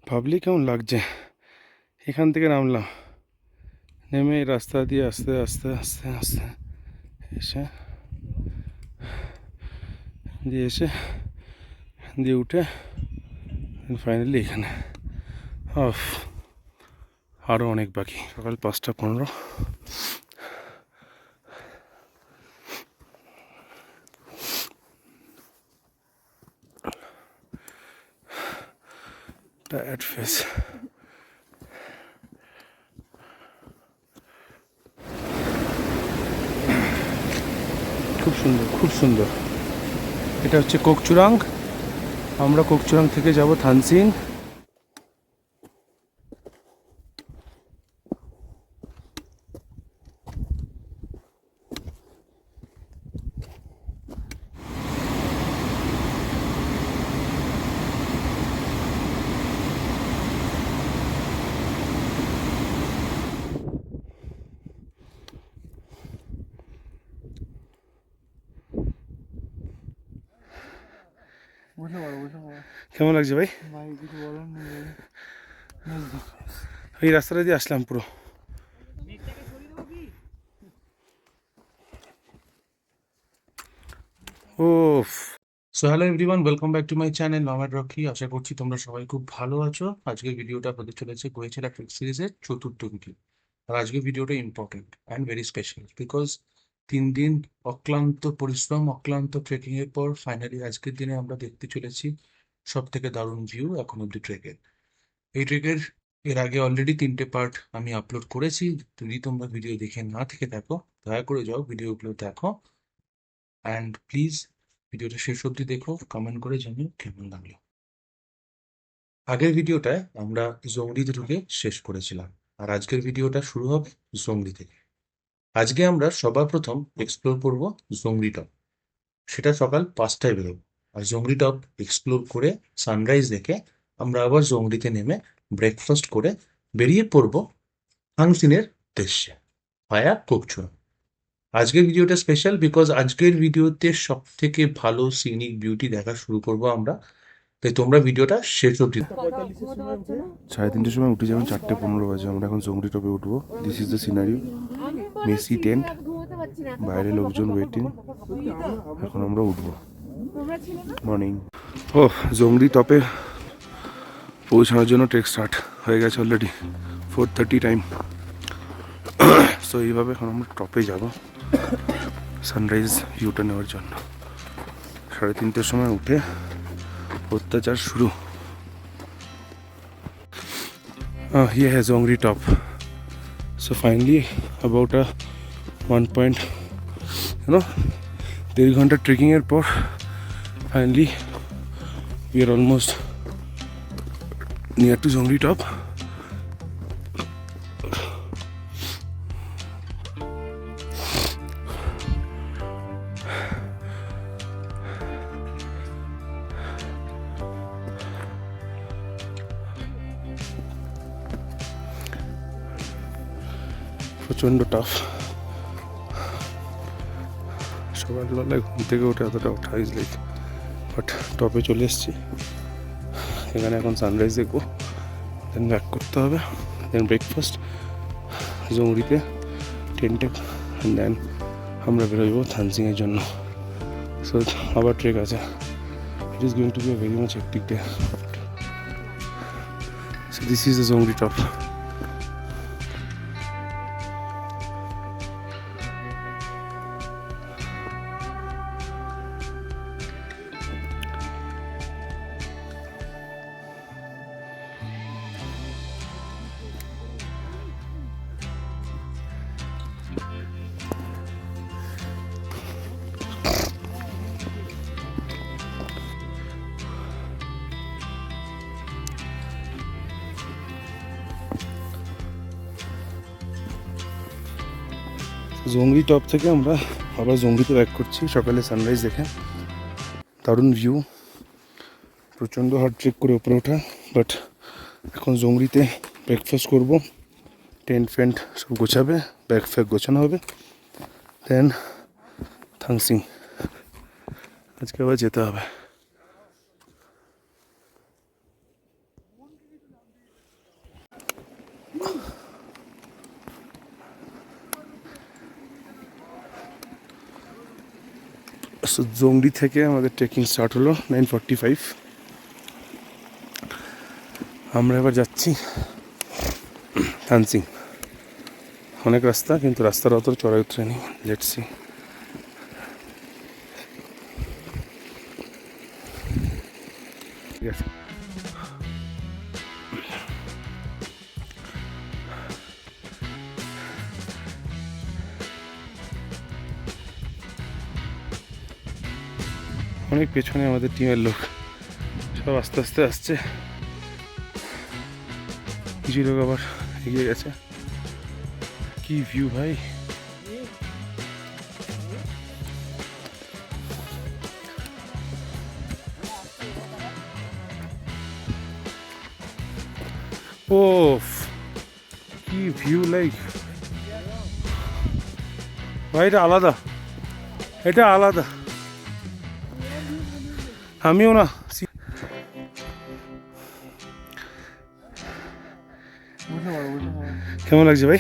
ভাবলি কেমন লাগছে। এখান থেকে নামলাম, নেমে এই রাস্তা দিয়ে আস্তে আস্তে আস্তে আস্তে এসে দিয়ে উঠে ফাইনালি এখানে। অফ, আরও অনেক বাকি। সকাল 5:15। Tired face. খুব সুন্দর, খুব সুন্দর। এটা হচ্ছে কোকচুরাং। আমরা কোকচুরাং থেকে যাব থানসিং। কেমন লাগছে ভাই? এই রাস্তাটা দিয়ে আসলাম পুরো। ওফ। So hello everyone, welcome back to my channel Nomad Rocky. আশা করছি তোমরা সবাই খুব ভালো আছো। আজকের ভিডিওটা হতে চলেছে গোয়েচেরা ট্রেক সিরিজের 4র্থ ভিডিও। আর আজকের ভিডিওটা important and very special because 3 দিন অক্লান্ত পরিশ্রম, অক্লান্ত ট্রেকিং এর পর ফাইনালি আজকের দিনে আমরা দেখতে চলেছি সব থেকে দারুণ ভিউ এখন অব্দি ট্রেকের। এই ট্রেকের এর আগে অলরেডি 3টে পার্ট আমি আপলোড করেছি। যদি তোমরা ভিডিও দেখে না থেকে থাকো, দয়া করে যাও ভিডিওগুলো দেখো অ্যান্ড প্লিজ ভিডিওটা শেষ অবধি দেখো, কমেন্ট করে জানিও কেমন লাগলো। আগের ভিডিওটায় আমরা জংরিতে ঢুকে শেষ করেছিলাম, আর আজকের ভিডিওটা শুরু হবে জংরি থেকে। আজকে আমরা সবার প্রথম এক্সপ্লোর করব জংরি টপ। সেটা সকাল 5টায় বেরোবো। আর জংরি টপ এক্সপ্লোর করে সানরাইজ দেখে আমরা আবার জংরিতে নেমে ব্রেকফাস্ট করে বেরিয়ে পড়ব থাংসিনের উদ্দেশ্যে ভায়া কোকচুরাং। আজকের ভিডিওটা স্পেশাল বিকজ আজকের ভিডিওতে সব থেকে ভালো সিনিক বিউটি দেখা শুরু করব আমরা। তাই তোমরা ভিডিওটা শেষ অবধি। 3:30 সময় উঠে যাবেন, 4:15 বাজে। আমরা এখন জংরি টপে উঠবো। This is the scenario, Messi tent, বাইরে লোকজন ওয়েটিং। এখন আমরা উঠবো। মর্নিং। ও, জংরি টপে পৌঁছানোর জন্য ট্রেক স্টার্ট হয়ে গেছে অলরেডি। 4:30 টাইম। সো এইভাবে এখন আমরা টপে যাব সানরাইজ ভিউটা নেওয়ার জন্য। 3:30 সময় উঠে অত্যাচার শুরু। ये है जोंगरी टॉप। सो फाइनली अबाउट 1.1.5 ঘন্টা ট্রেকিংয়ের পর finally we are almost near to Zongri top. প্রচণ্ড টাফ। সকালবেলায় ঘুম থেকে উঠে এতটা ওঠা ইজ লাইক, বাট টপে চলে এসেছি। এখানে এখন সানরাইজ দেখবো, দেন ব্যাক করতে হবে, দেন ব্রেকফাস্ট জংরিতে টেন্টে, দেন আমরা বেরোবো থানসিংয়ের জন্য। সো আবার ট্রেক আছে। It is going to be a very much hectic day. So this is the Dzongri top. Dzongri top থেকে আমরা আবার জংরিতে ব্যাক করছি সকালে সানরাইজ দেখে। দারুণ ভিউ, প্রচণ্ড হার্ড ট্রেক করে উপরে ওঠা। বাট এখন জংরিতে ব্রেকফাস্ট করব, টেন্ট ফেন্ট সব গোছাবে, ব্যাগ ফ্যাগ গোছানো হবে, দেন থাংসিং। আজকে আবার যেতে হবে। সো জংডি থেকে আমাদের ট্রেকিং স্টার্ট হলো 9:45। আমরা এবার যাচ্ছি থানসিং। অনেক রাস্তা, কিন্তু রাস্তার অত চড়াই উতরে নেই। Let's see. ঠিক আছে, অনেক পেছনে আমাদের টিমের লোক, সব আস্তে আস্তে আসছে। কিছু লোক আবার এগিয়ে গেছে। কি ভিউ ভাই! ও কি ভিউ! লাইক ভাই, এটা আলাদা, এটা আলাদা। আমিও না। কেমন লাগছে ভাই?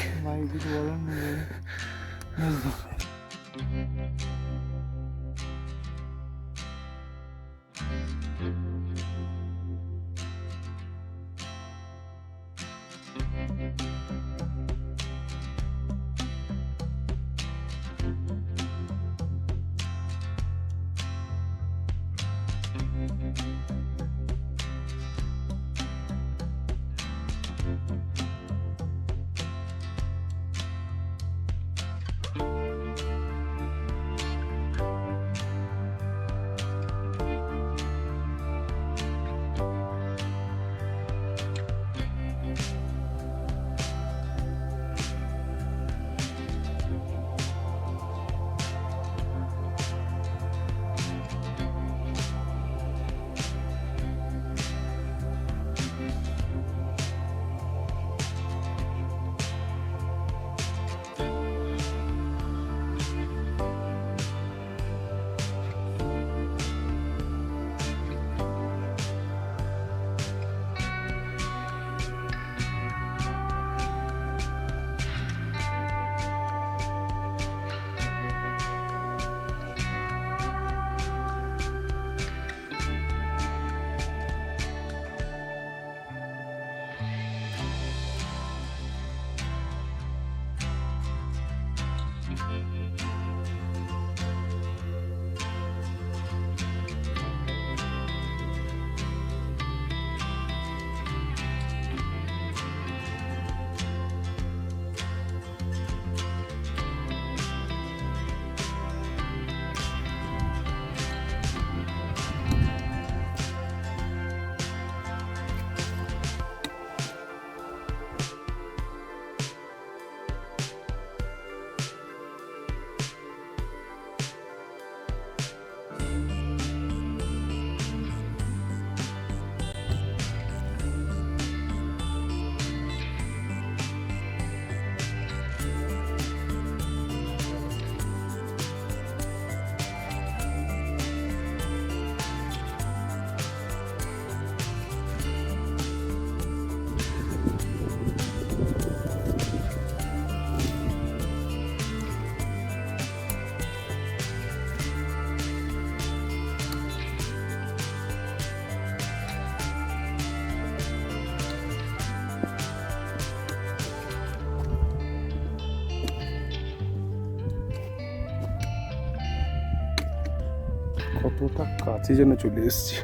কতটা কাছে যেন চলে এসেছি।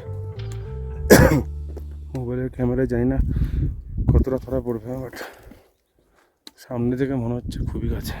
মোবাইলের ক্যামেরায় জানি না কতটা ধরা পড়বে, বাট সামনে থেকে মনে হচ্ছে খুবই কাছে।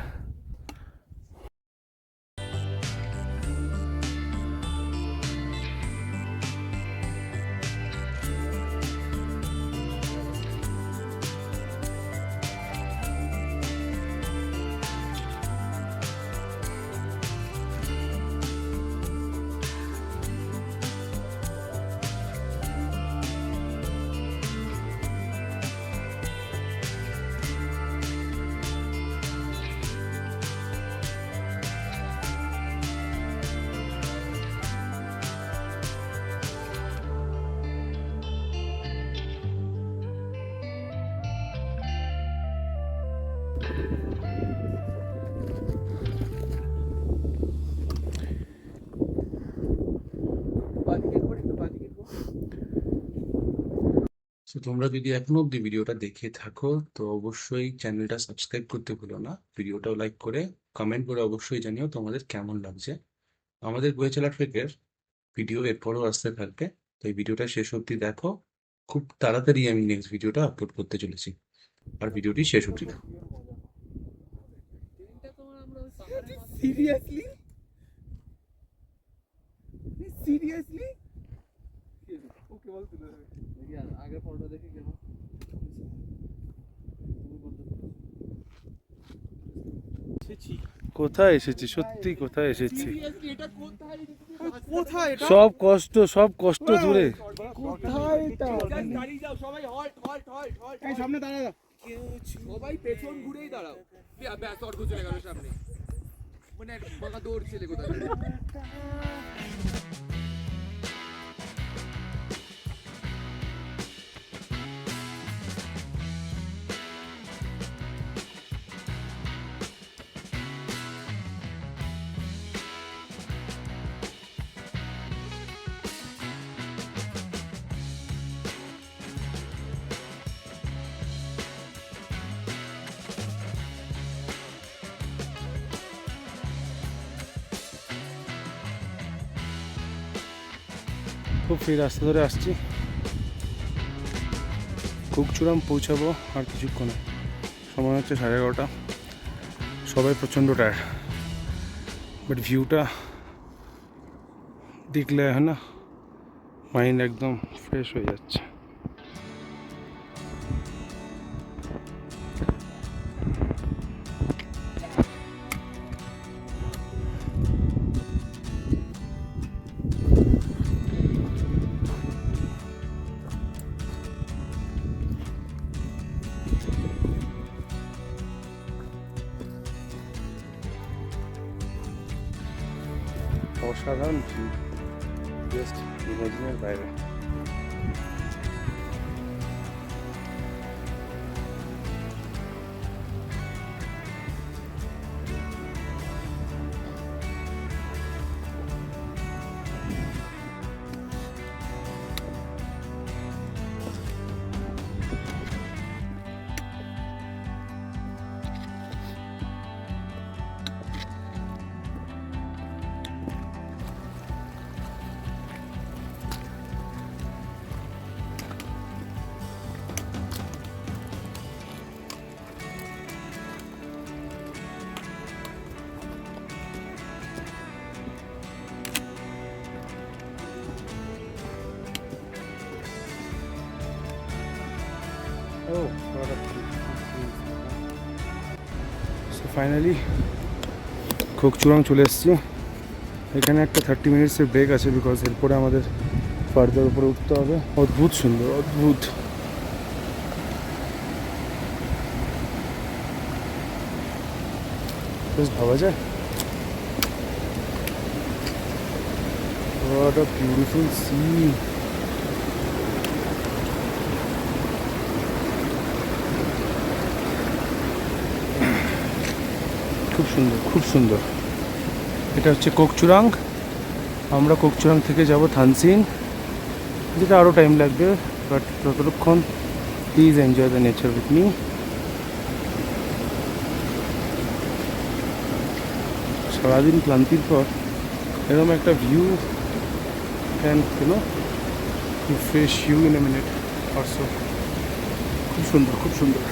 তো তোমরা যদি এখনো অব্দি ভিডিওটা দেখে থাকো তো অবশ্যই চ্যানেলটা সাবস্ক্রাইব করতে ভুলো না, ভিডিওটাও লাইক করে কমেন্ট করে অবশ্যই জানিও তোমাদের কেমন লাগছে। আমাদের গোয়েচালা ট্রেকের ভিডিও এরপরও আসতে থাকবে, তো এই ভিডিওটা শেষ অবধি দেখো। খুব তাড়াতাড়ি আমি নেক্সট ভিডিওটা আপলোড করতে চলেছি, আর ভিডিওটি শেষ অবধি দেখো। সিরিয়াসলি সিরিয়াসলি ওকে বল তুলে দেবে দেখি আগের ফটোটা দেখি কেমন এসেছি কোথায় এসেছি, সত্যি কোথায় এসেছি? সিরিয়াসলি এটা কোথায় এটা সব কষ্ট দূরে। কোথায় এটা দাঁড়িয়ে যাও সবাই, হল্ট হল্ট হল্ট হল্ট এই সামনে দাঁড়াও, সবাই পেছন ঘুরেই দাঁড়াও। ব্যাস অর্ঘ চলে গেল সামনে, মানে বাঁকা দৌড় ছেলে কোথায়। খুব ফ্রি রাস্তা ধরে আসছি, কুকচুরাম পৌঁছাবো আর কিছুক্ষণে। সময় হচ্ছে 11:30। সবাই প্রচণ্ড টায়ার্ড, বাট ভিউটা দেখলে হয় না, মাইন্ড একদম ফ্রেশ হয়ে যাচ্ছে। অসাধারণ ভিউ, জাস্ট ইমাজিনের বাইরে। সো ফাইনালি কোকচুরাম চলে এসেছি। এখানে একটা 30 মিনিটসের ব্রেক আছে, বিকজ এরপরে আমাদের ফার্দার উপরে উঠতে হবে। অদ্ভুত সুন্দর, অদ্ভুত। বেশ ভাবা যায়। What a beautiful sea. খুব সুন্দর, খুব সুন্দর। এটা হচ্ছে কোকচুরাং। আমরা কোকচুরাং থেকে যাব থানসিন, যেটা আরও টাইম লাগবে, বাট ততক্ষণ please enjoy the nature with me. সারাদিন ক্লান্তির পর এরকম একটা view can refresh you in a minute or so. খুব সুন্দর, খুব সুন্দর।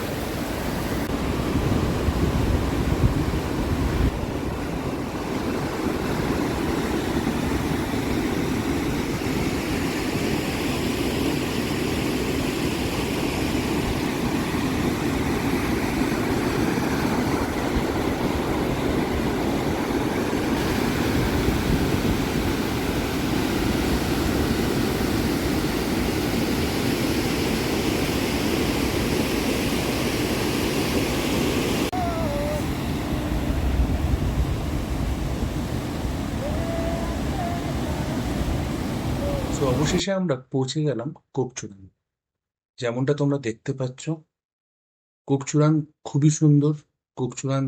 তো অবশেষে আমরা পৌঁছে গেলাম কোকচুরাম। যেমনটা তোমরা দেখতে পাচ্ছ, কোকচুরাম খুবই সুন্দর, কোকচুরাং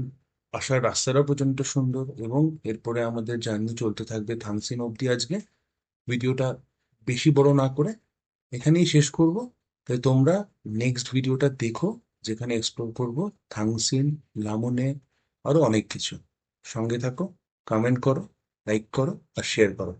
আসার রাস্তাটাও প্রচন্ড সুন্দর, এবং এরপরে আমাদের জার্নি চলতে থাকবে থাংসিন অবধি। আজকে ভিডিওটা বেশি বড় না করে এখানেই শেষ করব। তাই তোমরা নেক্সট ভিডিওটা দেখো, যেখানে এক্সপ্লোর করব থাংসিন, লামনে, আরো অনেক কিছু। সঙ্গে থাকো, কমেন্ট করো, লাইক করো আর শেয়ার করো।